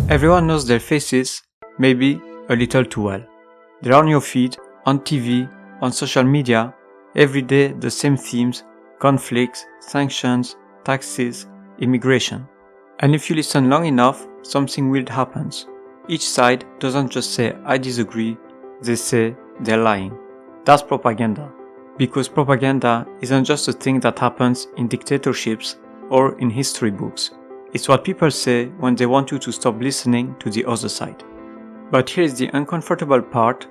Everyone knows their faces, maybe a little too well. They're on your feed, on TV, on social media, every day the same themes: conflicts, sanctions, taxes, immigration. And if you listen long enough, something weird happens. Each side doesn't just say "I disagree", they say they're lying. That's propaganda. Because propaganda isn't just a thing that happens in dictatorships or in history books. It's what people say when they want you to stop listening to the other side. But here is the uncomfortable part: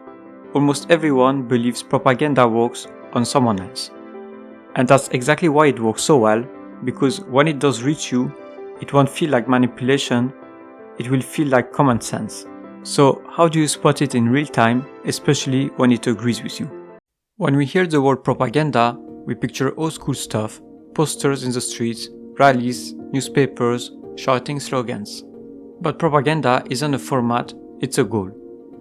almost everyone believes propaganda works on someone else. And that's exactly why it works so well, because when it does reach you, it won't feel like manipulation, it will feel like common sense. So how do you spot it in real time, especially when it agrees with you? When we hear the word propaganda, we picture old school stuff: posters in the streets, rallies, newspapers, shouting slogans. But propaganda isn't a format, it's a goal.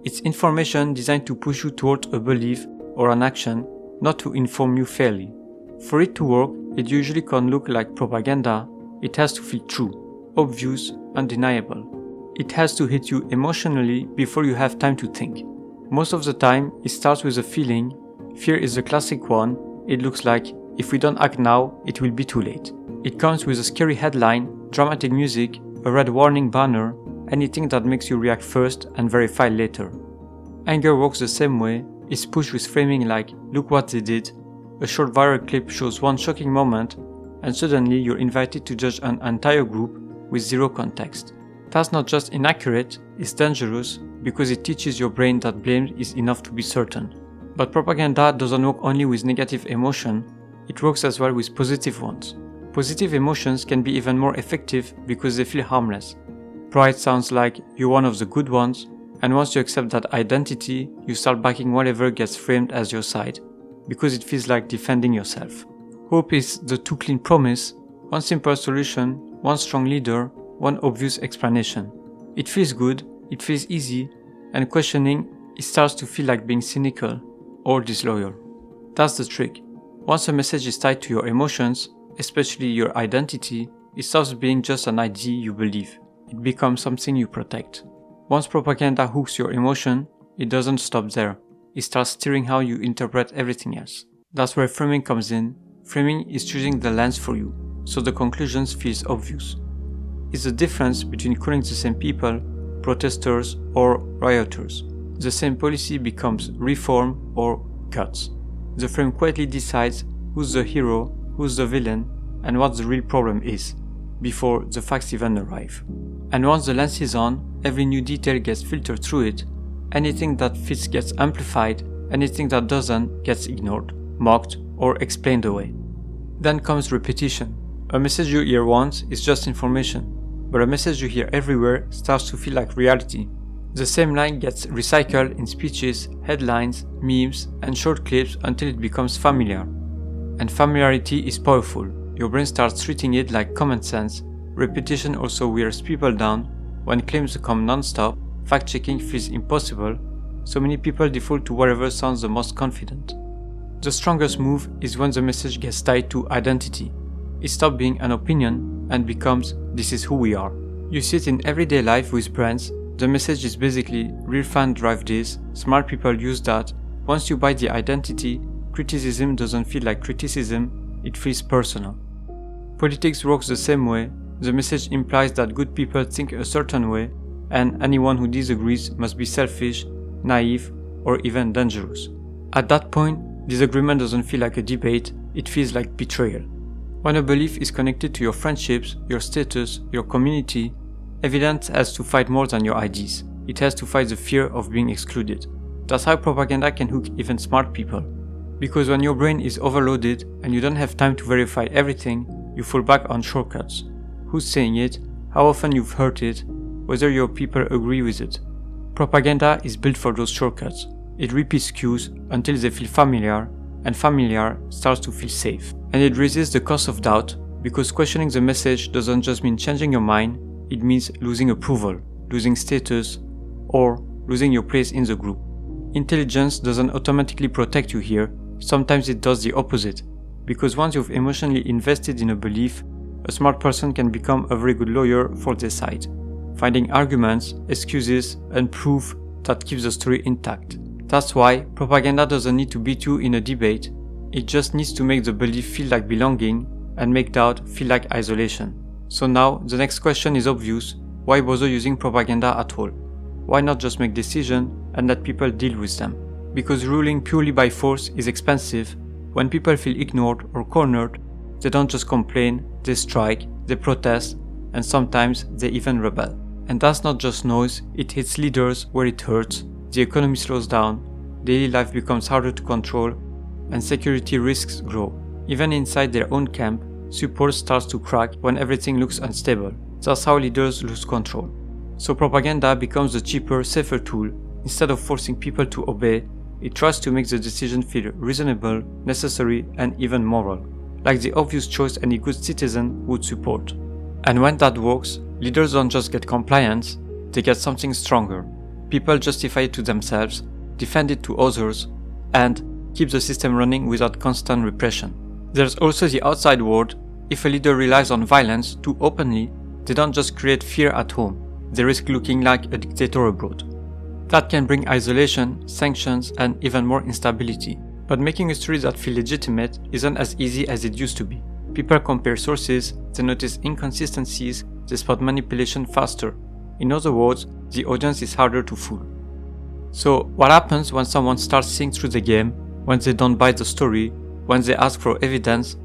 It's information designed to push you toward a belief or an action, not to inform you fairly. For it to work, it usually can't look like propaganda. It has to feel true, obvious, undeniable. It has to hit you emotionally before you have time to think. Most of the time, it starts with a feeling. Fear is a classic one. It looks like, if we don't act now, it will be too late. It comes with a scary headline, dramatic music, a red warning banner, anything that makes you react first and verify later. Anger works the same way. It's pushed with framing like, look what they did. A short viral clip shows one shocking moment, and suddenly you're invited to judge an entire group with zero context. That's not just inaccurate, it's dangerous because it teaches your brain that blame is enough to be certain. But propaganda doesn't work only with negative emotion, it works as well with positive ones. Positive emotions can be even more effective because they feel harmless. Pride sounds like you're one of the good ones, and once you accept that identity, you start backing whatever gets framed as your side, because it feels like defending yourself. Hope is the too clean promise: one simple solution, one strong leader, one obvious explanation. It feels good, it feels easy, and questioning, it starts to feel like being cynical or disloyal. That's the trick. Once a message is tied to your emotions, especially your identity, it stops being just an idea you believe. It becomes something you protect. Once propaganda hooks your emotion, it doesn't stop there. It starts steering how you interpret everything else. That's where framing comes in. Framing is choosing the lens for you, so the conclusions feels obvious. It's the difference between calling the same people protesters or rioters. The same policy becomes reform or cuts. The frame quietly decides who's the hero, who's the villain, and what the real problem is, before the facts even arrive. And once the lens is on, every new detail gets filtered through it. Anything that fits gets amplified, anything that doesn't gets ignored, mocked, or explained away. Then comes repetition. A message you hear once is just information, but a message you hear everywhere starts to feel like reality. The same line gets recycled in speeches, headlines, memes, and short clips until it becomes familiar. And familiarity is powerful. Your brain starts treating it like common sense. Repetition also wears people down. When claims come non-stop, fact-checking feels impossible, so many people default to whatever sounds the most confident. The strongest move is when the message gets tied to identity. It stops being an opinion and becomes, this is who we are. You see it in everyday life with brands. The message is basically, real fans drive this, smart people use that. Once you buy the identity, criticism doesn't feel like criticism, it feels personal. Politics works the same way. The message implies that good people think a certain way, and anyone who disagrees must be selfish, naive, or even dangerous. At that point, disagreement doesn't feel like a debate, it feels like betrayal. When a belief is connected to your friendships, your status, your community, evidence has to fight more than your ideas. It has to fight the fear of being excluded. That's how propaganda can hook even smart people. Because when your brain is overloaded and you don't have time to verify everything, you fall back on shortcuts. Who's saying it, how often you've heard it, whether your people agree with it. Propaganda is built for those shortcuts. It repeats cues until they feel familiar, and familiar starts to feel safe. And it raises the cost of doubt, because questioning the message doesn't just mean changing your mind, it means losing approval, losing status, or losing your place in the group. Intelligence doesn't automatically protect you here, sometimes it does the opposite, because once you've emotionally invested in a belief, a smart person can become a very good lawyer for their side. finding arguments, excuses, and proof that keeps the story intact. That's why propaganda doesn't need to beat you in a debate, it just needs to make the belief feel like belonging and make doubt feel like isolation. So now, the next question is obvious: why bother using propaganda at all? Why not just make decisions and let people deal with them? Because ruling purely by force is expensive. When people feel ignored or cornered, they don't just complain, they strike, they protest, and sometimes they even rebel. And that's not just noise, it hits leaders where it hurts, the economy slows down, daily life becomes harder to control, and security risks grow. Even inside their own camp, support starts to crack when everything looks unstable. That's how leaders lose control. So propaganda becomes the cheaper, safer tool. Instead of forcing people to obey, it tries to make the decision feel reasonable, necessary, and even moral, like the obvious choice any good citizen would support. And when that works, leaders don't just get compliance, they get something stronger. People justify it to themselves, defend it to others, and keep the system running without constant repression. There's also the outside world. If a leader relies on violence too openly, they don't just create fear at home, they risk looking like a dictator abroad. That can bring isolation, sanctions, and even more instability. But making a story that feels legitimate isn't as easy as it used to be. People compare sources, they notice inconsistencies, they spot manipulation faster. In other words, the audience is harder to fool. So, what happens when someone starts seeing through the game, when they don't buy the story, when they ask for evidence,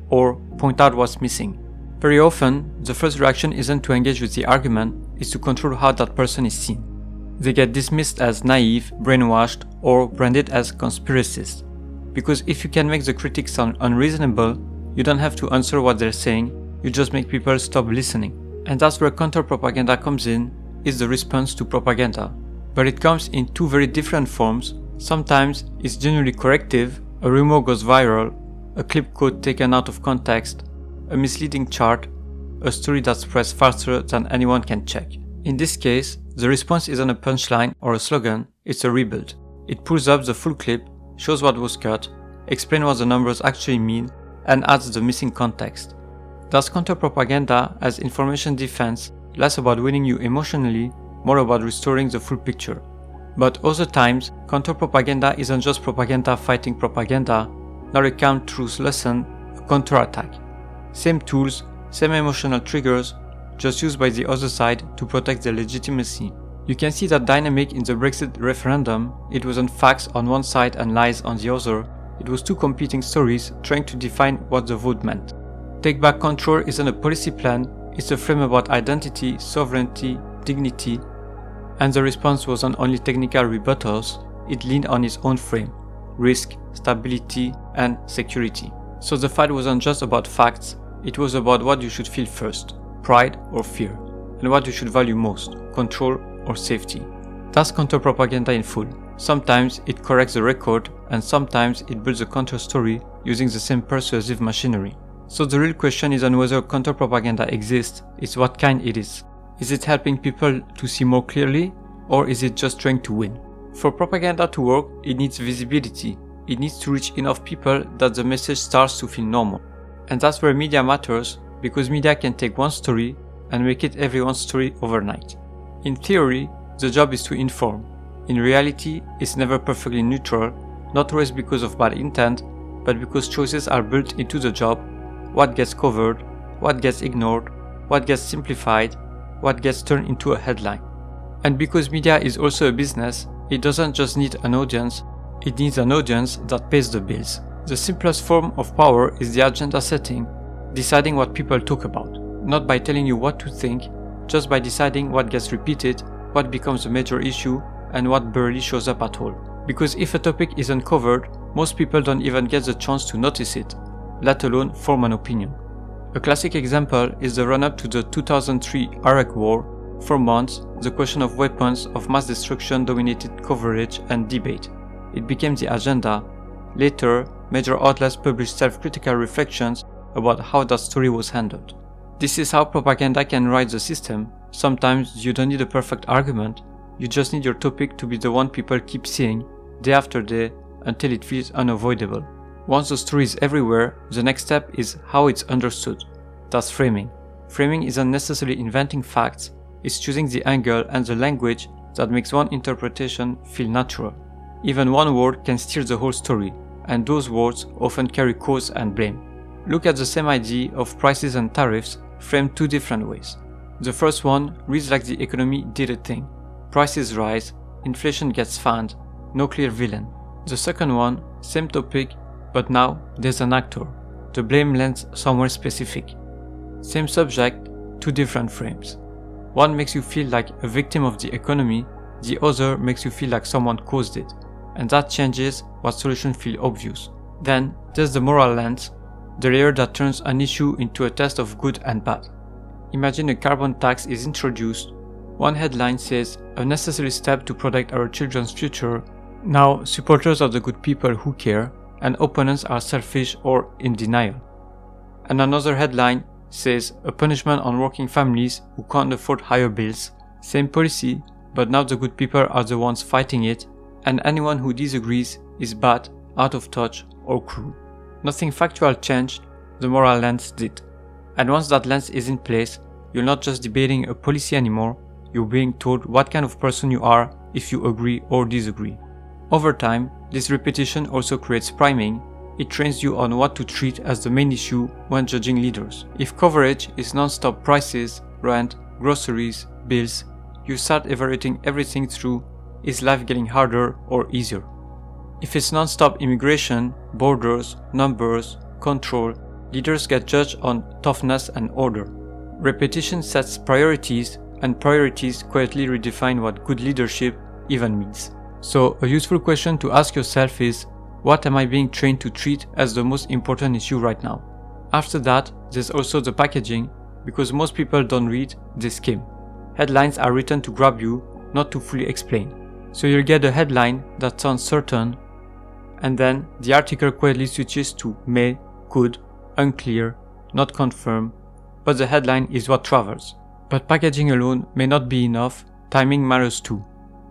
or point out what's missing? Very often, the first reaction isn't to engage with the argument, it's to control how that person is seen. They get dismissed as naive, brainwashed, or branded as conspiracists. Because if you can make the critics sound unreasonable, you don't have to answer what they're saying, you just make people stop listening. And that's where counter-propaganda comes in, is the response to propaganda. But it comes in two very different forms. Sometimes it's genuinely corrective, a rumor goes viral, a clip quote taken out of context, a misleading chart, a story that spreads faster than anyone can check. In this case, the response isn't a punchline or a slogan, it's a rebuild. It pulls up the full clip, shows what was cut, explains what the numbers actually mean, and adds the missing context. Thus, counter-propaganda as information defense, less about winning you emotionally, more about restoring the full picture. But other times, counter-propaganda isn't just propaganda fighting propaganda, nor a count-truth lesson, a counter-attack. Same tools, same emotional triggers, just used by the other side to protect their legitimacy. You can see that dynamic in the Brexit referendum. It wasn't facts on one side and lies on the other, it was two competing stories trying to define what the vote meant. Take Back Control isn't a policy plan, it's a frame about identity, sovereignty, dignity, and the response wasn't only technical rebuttals, it leaned on its own frame: risk, stability, and security. So the fight wasn't just about facts, it was about what you should feel first, pride or fear, and what you should value most, control or safety. That's counter-propaganda in full. Sometimes it corrects the record, and sometimes it builds a counter-story using the same persuasive machinery. So the real question isn't whether counter-propaganda exists, it's what kind it is. Is it helping people to see more clearly, or is it just trying to win? For propaganda to work, it needs visibility. It needs to reach enough people that the message starts to feel normal. And that's where media matters, because media can take one story and make it everyone's story overnight. In theory, the job is to inform. In reality, it's never perfectly neutral, not always because of bad intent, but because choices are built into the job: what gets covered, what gets ignored, what gets simplified, what gets turned into a headline. And because media is also a business, it doesn't just need an audience, it needs an audience that pays the bills. The simplest form of power is the agenda setting, deciding what people talk about, not by telling you what to think, just by deciding what gets repeated, what becomes a major issue, and what barely shows up at all. Because if a topic isn't covered, most people don't even get the chance to notice it, let alone form an opinion. A classic example is the run-up to the 2003 Iraq War. For months, the question of weapons of mass destruction dominated coverage and debate. It became the agenda. Later, major outlets published self-critical reflections about how that story was handled. This is how propaganda can ride the system. Sometimes you don't need a perfect argument, you just need your topic to be the one people keep seeing, day after day, until it feels unavoidable. Once the story is everywhere, the next step is how it's understood. That's framing. Framing isn't necessarily inventing facts, is choosing the angle and the language that makes one interpretation feel natural. Even one word can steer the whole story, and those words often carry cause and blame. Look at the same idea of prices and tariffs framed two different ways. The first one reads like the economy did a thing. Prices rise, inflation gets fanned, no clear villain. The second one, same topic, but now there's an actor. The blame lands somewhere specific. Same subject, two different frames. One makes you feel like a victim of the economy, the other makes you feel like someone caused it. And that changes what solutions feel obvious. Then there's the moral lens, the layer that turns an issue into a test of good and bad. Imagine a carbon tax is introduced. One headline says, a necessary step to protect our children's future. Now, supporters are the good people who care, and opponents are selfish or in denial. And another headline says, a punishment on working families who can't afford higher bills. Same policy, but now the good people are the ones fighting it, and anyone who disagrees is bad, out of touch, or cruel. Nothing factual changed, the moral lens did. And once that lens is in place, you're not just debating a policy anymore, you're being told what kind of person you are if you agree or disagree. Over time, this repetition also creates priming. It trains you on what to treat as the main issue when judging leaders. If coverage is non-stop prices, rent, groceries, bills, you start evaluating everything through, is life getting harder or easier? If it's non-stop immigration, borders, numbers, control, leaders get judged on toughness and order. Repetition sets priorities, and priorities quietly redefine what good leadership even means. So a useful question to ask yourself is, what am I being trained to treat as the most important issue right now? After that, there's also the packaging, because most people don't read, they skim. Headlines are written to grab you, not to fully explain. So you'll get a headline that sounds certain, and then the article quietly switches to may, could, unclear, not confirmed, but the headline is what travels. But packaging alone may not be enough, timing matters too.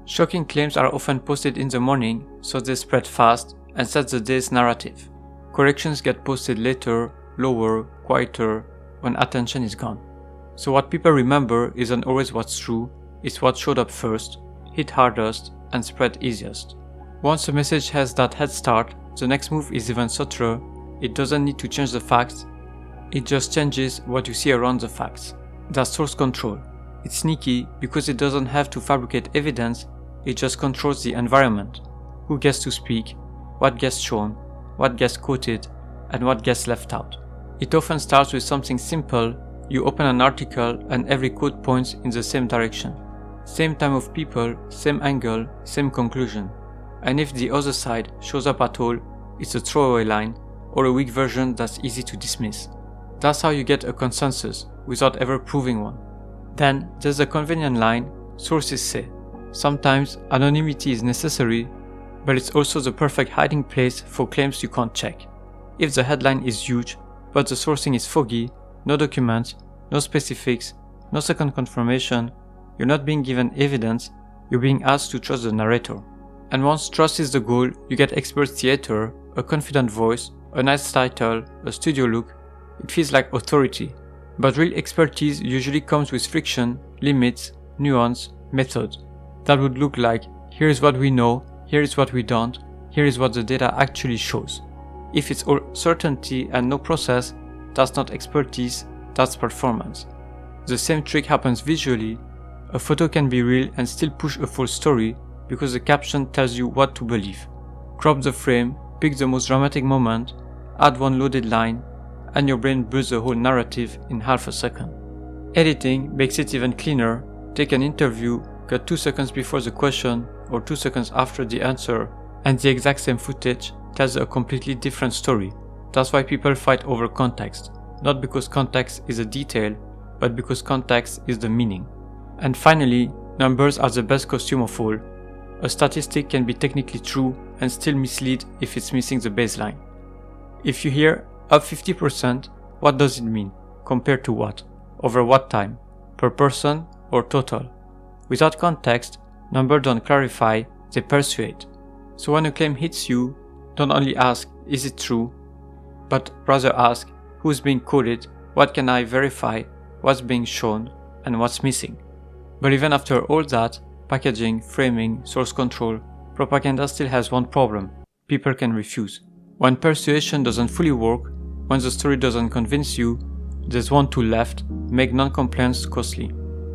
Shocking claims are often posted in the morning, so they spread fast and set the day's narrative. Corrections get posted later, lower, quieter, when attention is gone. So what people remember isn't always what's true, it's what showed up first, hit hardest, and spread easiest. Once a message has that head start, the next move is even subtler. It doesn't need to change the facts, it just changes what you see around the facts. That's source control. It's sneaky because it doesn't have to fabricate evidence, it just controls the environment. Who gets to speak, what gets shown, what gets quoted, and what gets left out. It often starts with something simple. You open an article and every quote points in the same direction. Same time of people, same angle, same conclusion. And if the other side shows up at all, it's a throwaway line or a weak version that's easy to dismiss. That's how you get a consensus without ever proving one. Then there's a convenient line, sources say. Sometimes anonymity is necessary, but it's also the perfect hiding place for claims you can't check. If the headline is huge, but the sourcing is foggy, no documents, no specifics, no second confirmation, you're not being given evidence, you're being asked to trust the narrator. And once trust is the goal, you get expert theater, a confident voice, a nice title, a studio look. It feels like authority. But real expertise usually comes with friction, limits, nuance, method. That would look like, here is what we know, here is what we don't, here is what the data actually shows. If it's all certainty and no process, that's not expertise, that's performance. The same trick happens visually. A photo can be real and still push a full story because the caption tells you what to believe. Crop the frame, pick the most dramatic moment, add one loaded line, and your brain builds the whole narrative in half a second. Editing makes it even cleaner. Take an interview, cut 2 seconds before the question or 2 seconds after the answer, and the exact same footage tells a completely different story. That's why people fight over context. Not because context is a detail, but because context is the meaning. And finally, numbers are the best costume of all. A statistic can be technically true and still mislead if it's missing the baseline. If you hear up 50%, what does it mean? Compared to what? Over what time? Per person or total? Without context, numbers don't clarify, they persuade. So when a claim hits you, don't only ask, is it true? But rather ask, who's being quoted, what can I verify, what's being shown, and what's missing. But even after all that, packaging, framing, source control, propaganda still has one problem: people can refuse. When persuasion doesn't fully work, when the story doesn't convince you, there's one tool left: make non-compliance costly.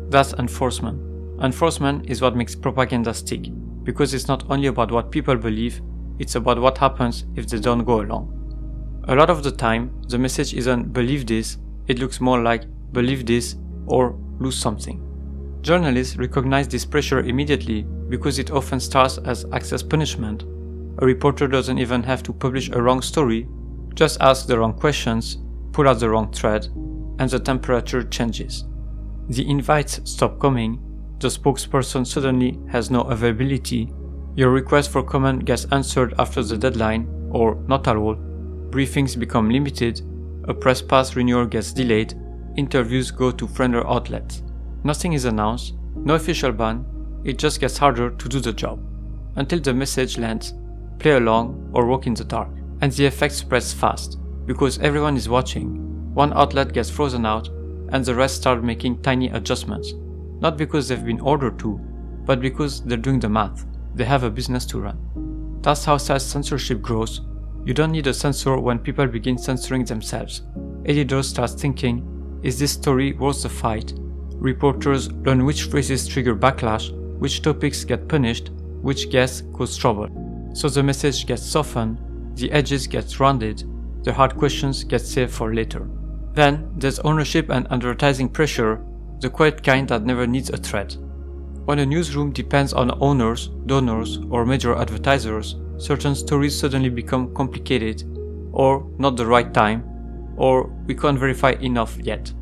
That's enforcement. Enforcement is what makes propaganda stick, because it's not only about what people believe, it's about what happens if they don't go along. A lot of the time, the message isn't "believe this," it looks more like "believe this" or "lose something." Journalists recognize this pressure immediately because it often starts as access punishment. A reporter doesn't even have to publish a wrong story, just ask the wrong questions, pull out the wrong thread, and the temperature changes. The invites stop coming, the spokesperson suddenly has no availability, your request for comment gets answered after the deadline, or not at all, briefings become limited, a press pass renewal gets delayed, interviews go to friendly outlets. Nothing is announced, no official ban, it just gets harder to do the job. Until the message lands, play along or walk in the dark. And the effect spreads fast, because everyone is watching. One outlet gets frozen out, and the rest start making tiny adjustments. Not because they've been ordered to, but because they're doing the math. They have a business to run. That's how self-censorship grows. You don't need a censor when people begin censoring themselves. Editors start thinking, is this story worth the fight? Reporters learn which phrases trigger backlash, which topics get punished, which guests cause trouble. So the message gets softened, the edges get rounded, the hard questions get saved for later. Then there's ownership and advertising pressure, the quiet kind that never needs a threat. When a newsroom depends on owners, donors, or major advertisers, certain stories suddenly become complicated, or not the right time, or we can't verify enough yet.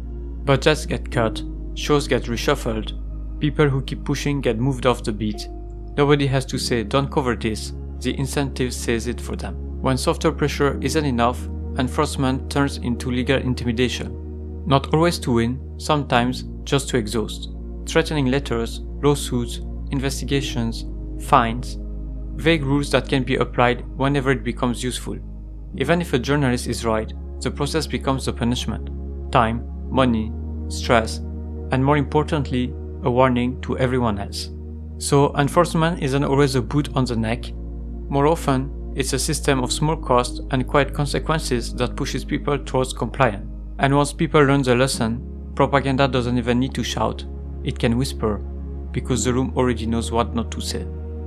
Budgets get cut, shows get reshuffled, people who keep pushing get moved off the beat. Nobody has to say don't cover this, the incentive says it for them. When softer pressure isn't enough, enforcement turns into legal intimidation. Not always to win, sometimes just to exhaust. Threatening letters, lawsuits, investigations, fines, vague rules that can be applied whenever it becomes useful. Even if a journalist is right, the process becomes a punishment. Time, money, stress, and more importantly, a warning to everyone else. So enforcement isn't always a boot on the neck. More often, it's a system of small costs and quiet consequences that pushes people towards compliance. And once people learn the lesson, propaganda doesn't even need to shout, it can whisper, because the room already knows what not to say.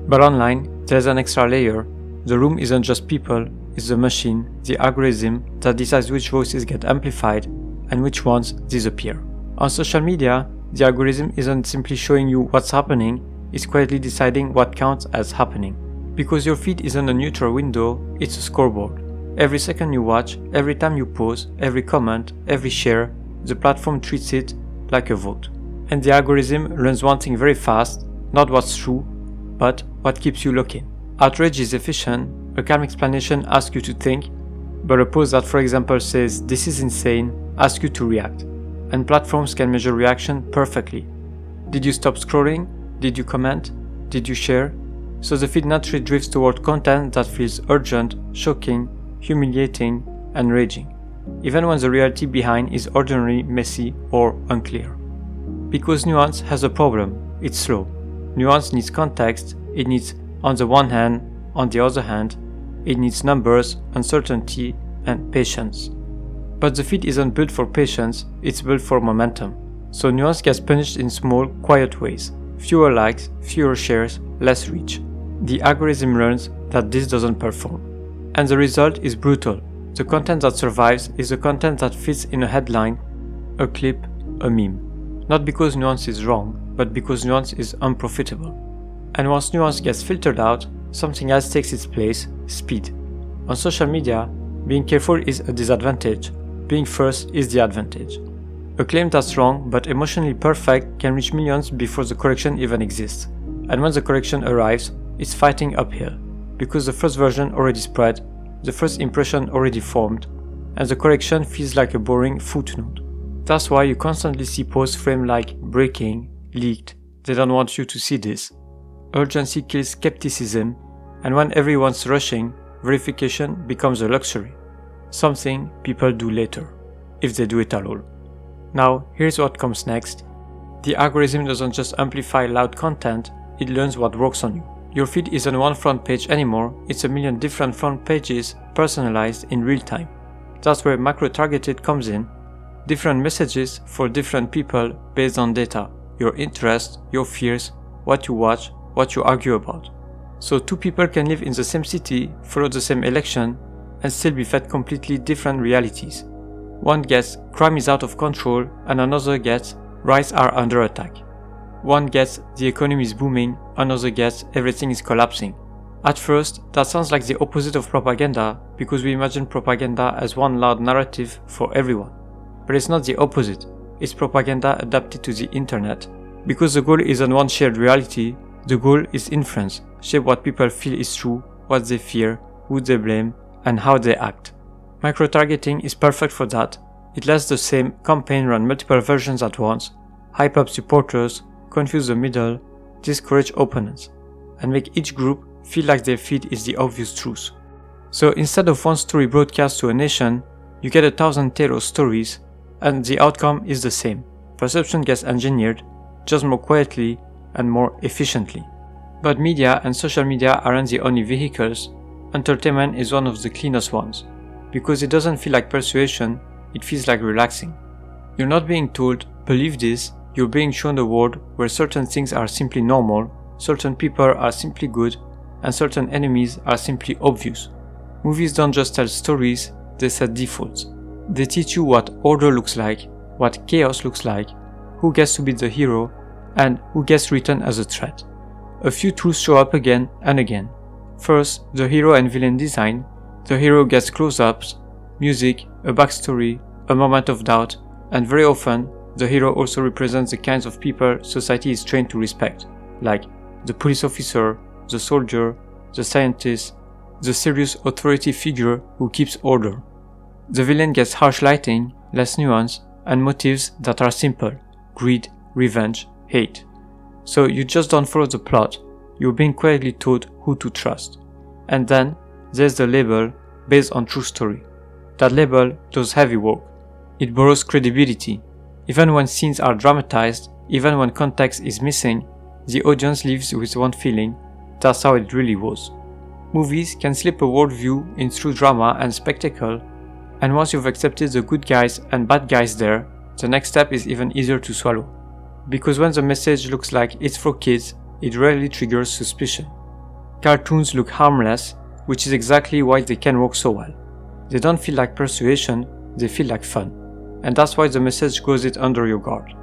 But online, there's an extra layer. The room isn't just people, it's the machine, the algorithm that decides which voices get amplified and which ones disappear. On social media, the algorithm isn't simply showing you what's happening, it's quietly deciding what counts as happening. Because your feed isn't a neutral window, it's a scoreboard. Every second you watch, every time you pause, every comment, every share, the platform treats it like a vote. And the algorithm learns one thing very fast, not what's true, but what keeps you looking. Outrage is efficient, a calm explanation asks you to think, but a post that for example says "this is insane" asks you to react. And platforms can measure reaction perfectly. Did you stop scrolling? Did you comment? Did you share? So the feed naturally drifts toward content that feels urgent, shocking, humiliating, and raging, even when the reality behind is ordinary, messy, or unclear. Because nuance has a problem, it's slow. Nuance needs context, it needs on the one hand, on the other hand, it needs numbers, uncertainty, and patience. But the feed isn't built for patience, it's built for momentum. So nuance gets punished in small, quiet ways. Fewer likes, fewer shares, less reach. The algorithm learns that this doesn't perform. And the result is brutal. The content that survives is the content that fits in a headline, a clip, a meme. Not because nuance is wrong, but because nuance is unprofitable. And once nuance gets filtered out, something else takes its place: speed. On social media, being careful is a disadvantage. Being first is the advantage. A claim that's wrong but emotionally perfect can reach millions before the correction even exists. And when the correction arrives, it's fighting uphill, because the first version already spread, the first impression already formed, and the correction feels like a boring footnote. That's why you constantly see posts framed like breaking, leaked, they don't want you to see this. Urgency kills skepticism, and when everyone's rushing, verification becomes a luxury. Something people do later, if they do it at all. Now, here's what comes next. The algorithm doesn't just amplify loud content, it learns what works on you. Your feed isn't one front page anymore, it's a million different front pages personalized in real time. That's where macro-targeted comes in. Different messages for different people based on data, your interests, your fears, what you watch, what you argue about. So two people can live in the same city, follow the same election, and still be fed completely different realities. One gets crime is out of control and another gets rights are under attack. One gets the economy is booming, another gets everything is collapsing. At first, that sounds like the opposite of propaganda because we imagine propaganda as one loud narrative for everyone. But it's not the opposite, it's propaganda adapted to the internet. Because the goal isn't one shared reality, the goal is influence, shape what people feel is true, what they fear, who they blame, and how they act. Micro-targeting is perfect for that. It lets the same campaign run multiple versions at once, hype up supporters, confuse the middle, discourage opponents, and make each group feel like their feed is the obvious truth. So instead of one story broadcast to a nation, you get 1,000 tailored stories, and the outcome is the same. Perception gets engineered, just more quietly and more efficiently. But media and social media aren't the only vehicles. Entertainment is one of the cleanest ones. Because it doesn't feel like persuasion, it feels like relaxing. You're not being told, believe this, you're being shown a world where certain things are simply normal, certain people are simply good, and certain enemies are simply obvious. Movies don't just tell stories, they set defaults. They teach you what order looks like, what chaos looks like, who gets to be the hero, and who gets written as a threat. A few truths show up again and again. First, the hero and villain design. The hero gets close-ups, music, a backstory, a moment of doubt, and very often, the hero also represents the kinds of people society is trained to respect, like the police officer, the soldier, the scientist, the serious authority figure who keeps order. The villain gets harsh lighting, less nuance, and motives that are simple: greed, revenge, hate. So you just don't follow the plot, you're being quietly told who to trust. And then, there's the label based on true story. That label does heavy work. It borrows credibility. Even when scenes are dramatized, even when context is missing, the audience leaves with one feeling: that's how it really was. Movies can slip a worldview in through drama and spectacle, and once you've accepted the good guys and bad guys there, the next step is even easier to swallow. Because when the message looks like it's for kids, it rarely triggers suspicion. Cartoons look harmless, which is exactly why they can work so well. They don't feel like persuasion, they feel like fun. And that's why the message goes it under your guard.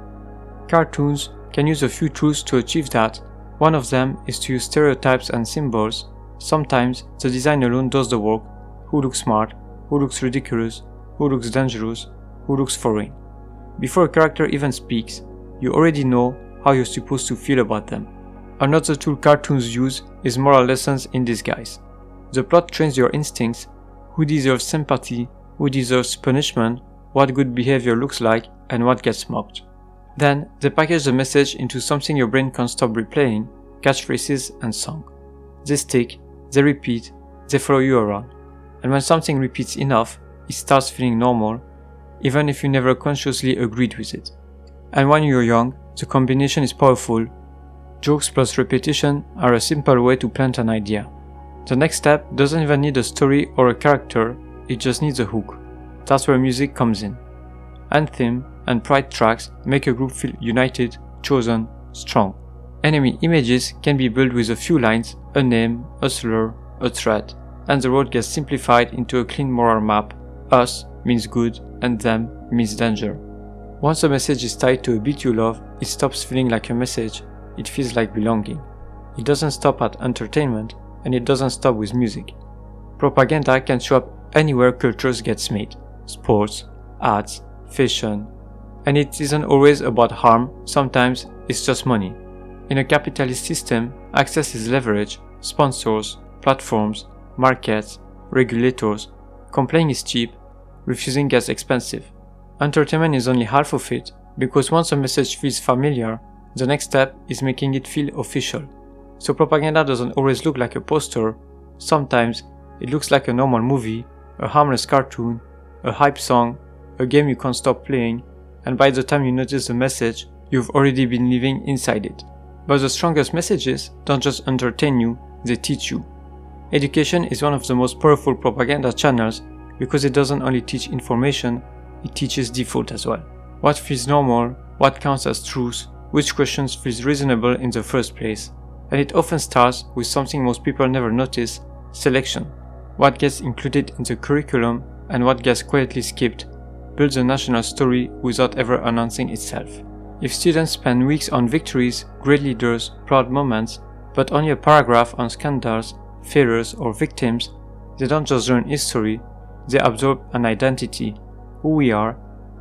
Cartoons can use a few truths to achieve that. One of them is to use stereotypes and symbols. Sometimes the design alone does the work. Who looks smart, who looks ridiculous, who looks dangerous, who looks foreign. Before a character even speaks, you already know how you're supposed to feel about them. Another tool cartoons use is moral lessons in disguise. The plot trains your instincts: who deserves sympathy, who deserves punishment, what good behavior looks like, and what gets mocked. Then, they package the message into something your brain can't stop replaying: catchphrases and song. They stick, they repeat, they follow you around. And when something repeats enough, it starts feeling normal, even if you never consciously agreed with it. And when you're young, the combination is powerful. Jokes plus repetition are a simple way to plant an idea. The next step doesn't even need a story or a character, it just needs a hook. That's where music comes in. Anthem and pride tracks make a group feel united, chosen, strong. Enemy images can be built with a few lines, a name, a slur, a threat, and the road gets simplified into a clean moral map. Us means good and them means danger. Once a message is tied to a beat you love, it stops feeling like a message, it feels like belonging. It doesn't stop at entertainment, and it doesn't stop with music. Propaganda can show up anywhere cultures gets made: sports, ads, fashion. And it isn't always about harm, sometimes it's just money. In a capitalist system, access is leverage: sponsors, platforms, markets, regulators. Complaining is cheap, refusing gets expensive. Entertainment is only half of it, because once a message feels familiar, the next step is making it feel official. So propaganda doesn't always look like a poster. Sometimes it looks like a normal movie, a harmless cartoon, a hype song, a game you can't stop playing, and by the time you notice the message, you've already been living inside it. But the strongest messages don't just entertain you, they teach you. Education is one of the most powerful propaganda channels because it doesn't only teach information, it teaches default as well. What feels normal, what counts as truth, which questions feels reasonable in the first place. And it often starts with something most people never notice, selection. What gets included in the curriculum and what gets quietly skipped builds a national story without ever announcing itself. If students spend weeks on victories, great leaders, proud moments, but only a paragraph on scandals, failures or victims, they don't just learn history, they absorb an identity, who we are,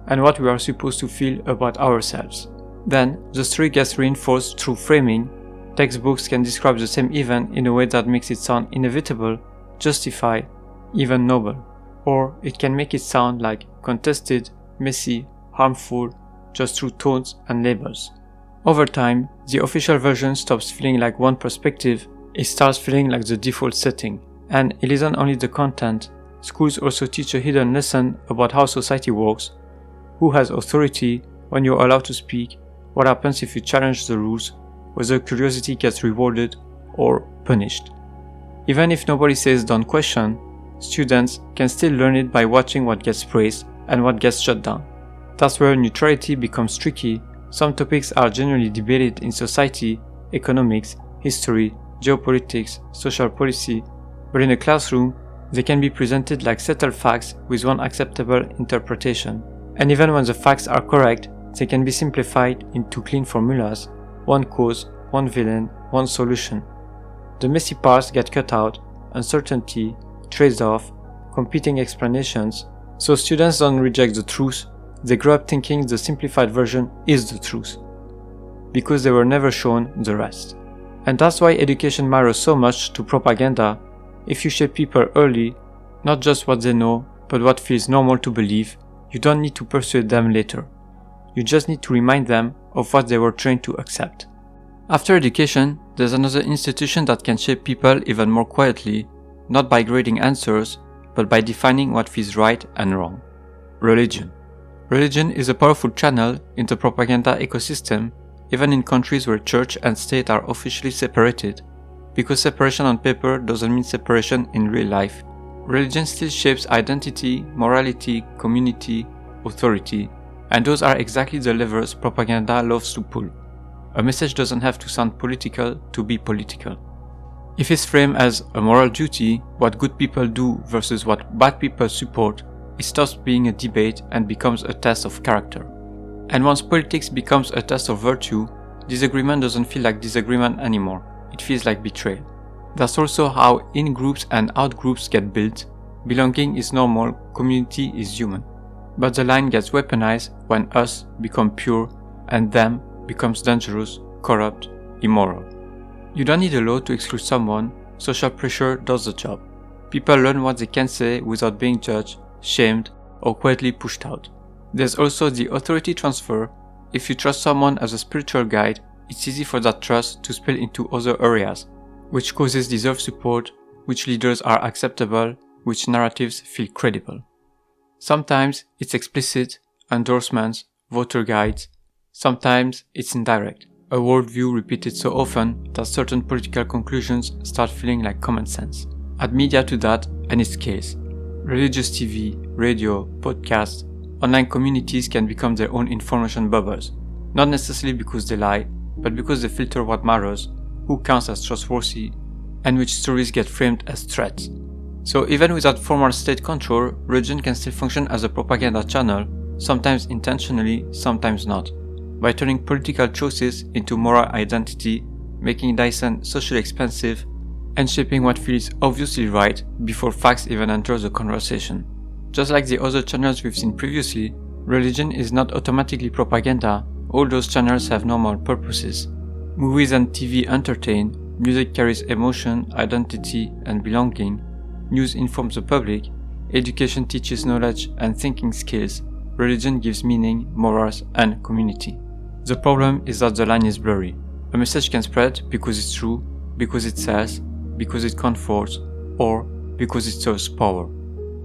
and what we are supposed to feel about ourselves. Then, the story gets reinforced through framing. Textbooks can describe the same event in a way that makes it sound inevitable, justified, even noble. Or it can make it sound like contested, messy, harmful, just through tones and labels. Over time, the official version stops feeling like one perspective, it starts feeling like the default setting. And it isn't only the content, schools also teach a hidden lesson about how society works, who has authority, when you're allowed to speak, what happens if you challenge the rules, whether curiosity gets rewarded or punished. Even if nobody says don't question, students can still learn it by watching what gets praised and what gets shut down. That's where neutrality becomes tricky. Some topics are generally debated in society, economics, history, geopolitics, social policy, but in a classroom, they can be presented like settled facts with one acceptable interpretation. And even when the facts are correct, they can be simplified into clean formulas, one cause, one villain, one solution. The messy parts get cut out, uncertainty, trade-off, competing explanations, so students don't reject the truth, they grow up thinking the simplified version is the truth, because they were never shown the rest. And that's why education matters so much to propaganda. If you shape people early, not just what they know, but what feels normal to believe, you don't need to persuade them later. You just need to remind them of what they were trained to accept. After education, there's another institution that can shape people even more quietly, not by grading answers, but by defining what feels right and wrong. Religion. Religion is a powerful channel in the propaganda ecosystem, even in countries where church and state are officially separated, because separation on paper doesn't mean separation in real life. Religion still shapes identity, morality, community, authority, and those are exactly the levers propaganda loves to pull. A message doesn't have to sound political to be political. If it's framed as a moral duty, what good people do versus what bad people support, it stops being a debate and becomes a test of character. And once politics becomes a test of virtue, disagreement doesn't feel like disagreement anymore, it feels like betrayal. That's also how in-groups and out-groups get built. Belonging is normal, community is human. But the line gets weaponized when us become pure and them becomes dangerous, corrupt, immoral. You don't need a law to exclude someone, social pressure does the job. People learn what they can say without being judged, shamed, or quietly pushed out. There's also the authority transfer. If you trust someone as a spiritual guide, it's easy for that trust to spill into other areas. Which causes deserve support, which leaders are acceptable, which narratives feel credible. Sometimes it's explicit, endorsements, voter guides. Sometimes it's indirect, a worldview repeated so often that certain political conclusions start feeling like common sense. Add media to that and it scales. Religious TV, radio, podcasts, online communities can become their own information bubbles. Not necessarily because they lie, but because they filter what matters, who counts as trustworthy, and which stories get framed as threats. So even without formal state control, religion can still function as a propaganda channel, sometimes intentionally, sometimes not, by turning political choices into moral identity, making dissent socially expensive, and shaping what feels obviously right before facts even enter the conversation. Just like the other channels we've seen previously, religion is not automatically propaganda. All those channels have normal purposes. Movies and TV entertain, music carries emotion, identity, and belonging, news informs the public, education teaches knowledge and thinking skills, religion gives meaning, morals, and community. The problem is that the line is blurry. A message can spread because it's true, because it sells, because it comforts, or because it serves power.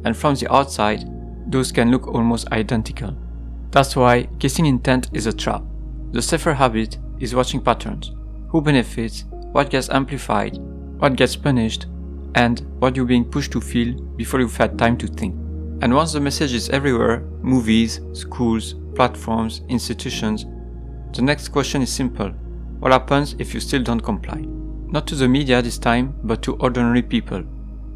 And from the outside, those can look almost identical. That's why guessing intent is a trap. The safer habit is watching patterns. Who benefits, what gets amplified, what gets punished, and what you're being pushed to feel before you've had time to think. And once the message is everywhere, movies, schools, platforms, institutions, the next question is simple. What happens if you still don't comply? Not to the media this time, but to ordinary people.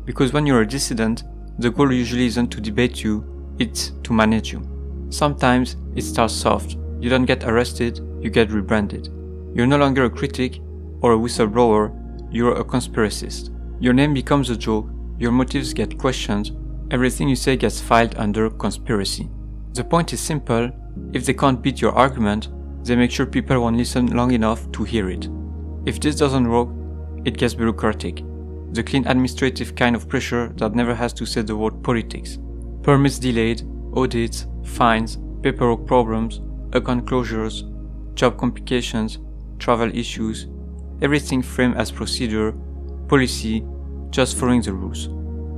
Because when you're a dissident, the goal usually isn't to debate you, it's to manage you. Sometimes it starts soft. You don't get arrested, you get rebranded. You're no longer a critic or a whistleblower, you're a conspiracist. Your name becomes a joke, your motives get questioned, everything you say gets filed under conspiracy. The point is simple, if they can't beat your argument, they make sure people won't listen long enough to hear it. If this doesn't work, it gets bureaucratic. The clean administrative kind of pressure that never has to say the word politics. Permits delayed, audits, fines, paperwork problems, account closures, job complications, travel issues, everything framed as procedure, policy, just following the rules.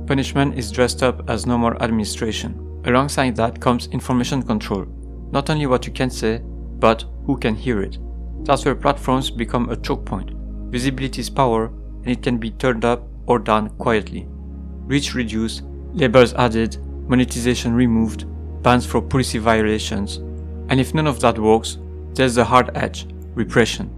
Punishment is dressed up as normal administration. Alongside that comes information control. Not only what you can say, but who can hear it. That's where platforms become a choke point. Visibility is power, and it can be turned up or down quietly. Reach reduced, labels added, monetization removed, bans for policy violations. And if none of that works, there's the hard edge, repression.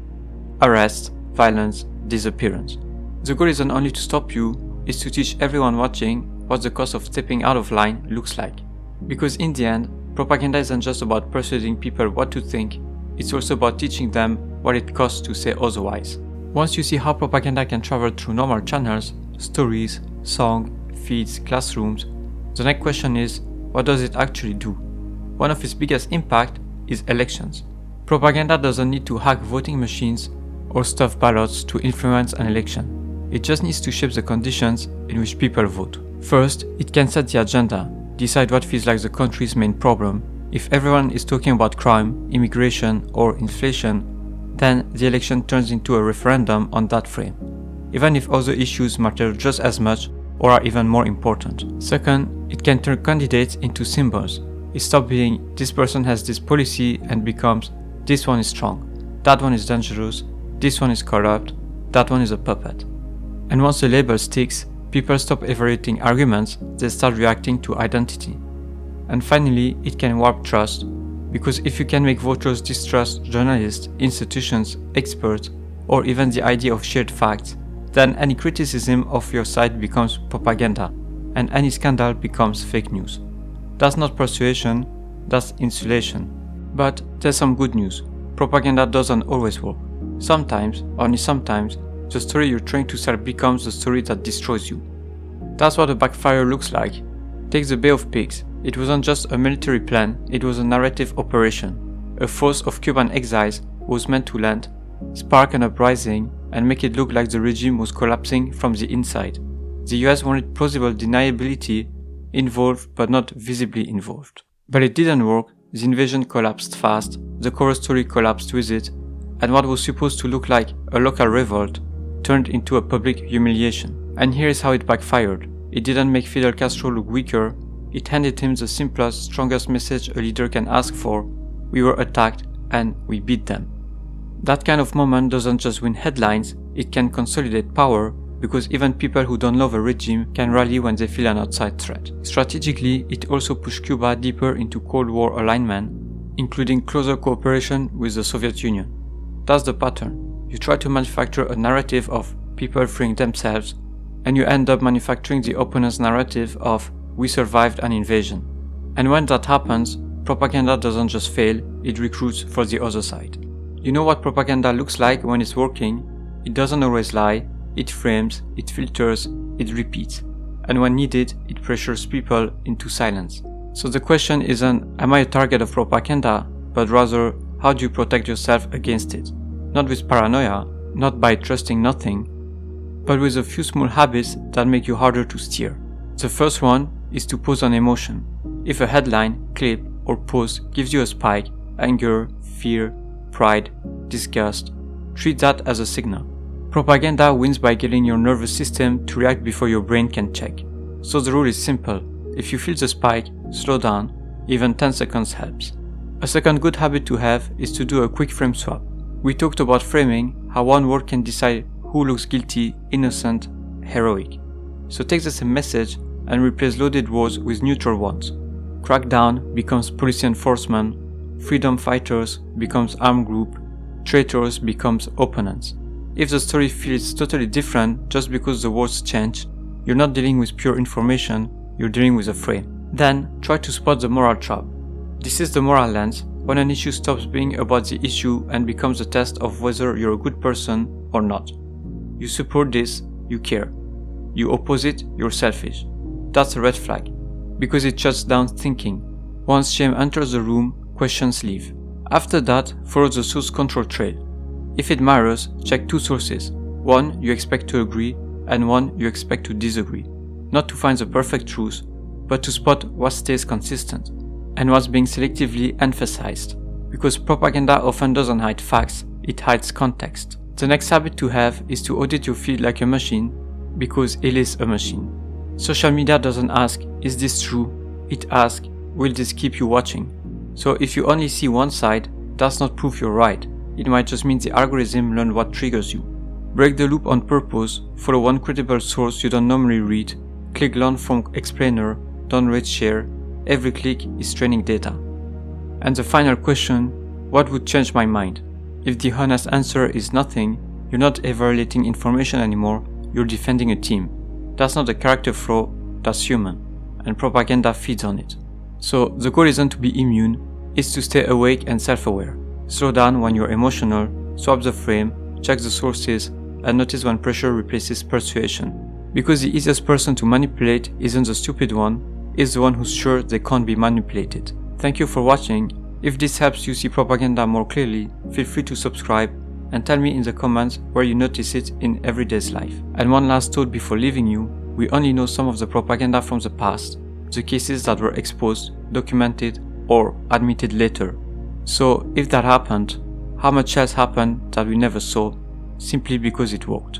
Arrest, violence, disappearance. The goal isn't only to stop you, it's to teach everyone watching what the cost of stepping out of line looks like. Because in the end, propaganda isn't just about persuading people what to think, it's also about teaching them what it costs to say otherwise. Once you see how propaganda can travel through normal channels, stories, song, feeds, classrooms, the next question is, what does it actually do? One of its biggest impact is elections. Propaganda doesn't need to hack voting machines or stuff ballots to influence an election. It just needs to shape the conditions in which people vote. First, it can set the agenda, decide what feels like the country's main problem. If everyone is talking about crime, immigration, or inflation, then the election turns into a referendum on that frame, even if other issues matter just as much or are even more important. Second, it can turn candidates into symbols. It stops being this person has this policy and becomes this one is strong, that one is dangerous, this one is corrupt, that one is a puppet. And once the label sticks, people stop evaluating arguments, they start reacting to identity. And finally, it can warp trust, because if you can make voters distrust journalists, institutions, experts, or even the idea of shared facts, then any criticism of your side becomes propaganda, and any scandal becomes fake news. That's not persuasion, that's insulation. But there's some good news. Propaganda doesn't always work. Sometimes, only sometimes, the story you're trying to sell becomes the story that destroys you. That's what a backfire looks like. Take the Bay of Pigs. It wasn't just a military plan, it was a narrative operation. A force of Cuban exiles was meant to land, spark an uprising, and make it look like the regime was collapsing from the inside. The US wanted plausible deniability, involved but not visibly involved. But it didn't work, the invasion collapsed fast, the core story collapsed with it, and what was supposed to look like a local revolt turned into a public humiliation. And here is how it backfired. It didn't make Fidel Castro look weaker, it handed him the simplest, strongest message a leader can ask for: we were attacked and we beat them. That kind of moment doesn't just win headlines, it can consolidate power, because even people who don't love a regime can rally when they feel an outside threat. Strategically, it also pushed Cuba deeper into Cold War alignment, including closer cooperation with the Soviet Union. That's the pattern. You try to manufacture a narrative of people freeing themselves, and you end up manufacturing the opponent's narrative of we survived an invasion. And when that happens, propaganda doesn't just fail, it recruits for the other side. You know what propaganda looks like when it's working? It doesn't always lie, it frames, it filters, it repeats. And when needed, it pressures people into silence. So the question isn't, am I a target of propaganda? But rather, how do you protect yourself against it? Not with paranoia, not by trusting nothing, but with a few small habits that make you harder to steer. The first one is to pause on emotion. If a headline, clip, or post gives you a spike, anger, fear, pride, disgust, treat that as a signal. Propaganda wins by getting your nervous system to react before your brain can check. So the rule is simple. If you feel the spike, slow down. Even 10 seconds helps. A second good habit to have is to do a quick frame swap. We talked about framing, how one word can decide who looks guilty, innocent, heroic. So take the same message and replace loaded words with neutral ones. Crackdown becomes police enforcement, freedom fighters becomes armed group, traitors becomes opponents. If the story feels totally different just because the words change, you're not dealing with pure information, you're dealing with a frame. Then try to spot the moral trap. This is the moral lens, when an issue stops being about the issue and becomes a test of whether you're a good person or not. You support this, you care. You oppose it, you're selfish. That's a red flag, because it shuts down thinking. Once shame enters the room, questions leave. After that, follow the source control trail. If it matters, check two sources. One you expect to agree, and one you expect to disagree. Not to find the perfect truth, but to spot what stays consistent, and what's being selectively emphasized. Because propaganda often doesn't hide facts, it hides context. The next habit to have is to audit your feed like a machine, because it is a machine. Social media doesn't ask, is this true? It asks, will this keep you watching? So if you only see one side, that's not proof you're right. It might just mean the algorithm learned what triggers you. Break the loop on purpose, follow one credible source you don't normally read, click learn from explainer, don't rate share, every click is training data. And the final question, what would change my mind? If the honest answer is nothing, you're not evaluating information anymore, you're defending a team. That's not a character flaw, that's human, and propaganda feeds on it. So the goal isn't to be immune, it's to stay awake and self-aware. Slow down when you're emotional, swap the frame, check the sources, and notice when pressure replaces persuasion. Because the easiest person to manipulate isn't the stupid one, it's the one who's sure they can't be manipulated. Thank you for watching. If this helps you see propaganda more clearly, feel free to subscribe and tell me in the comments where you notice it in everyday's life. And one last thought before leaving you, we only know some of the propaganda from the past, the cases that were exposed, documented, or admitted later. So if that happened, how much else happened that we never saw, simply because it worked?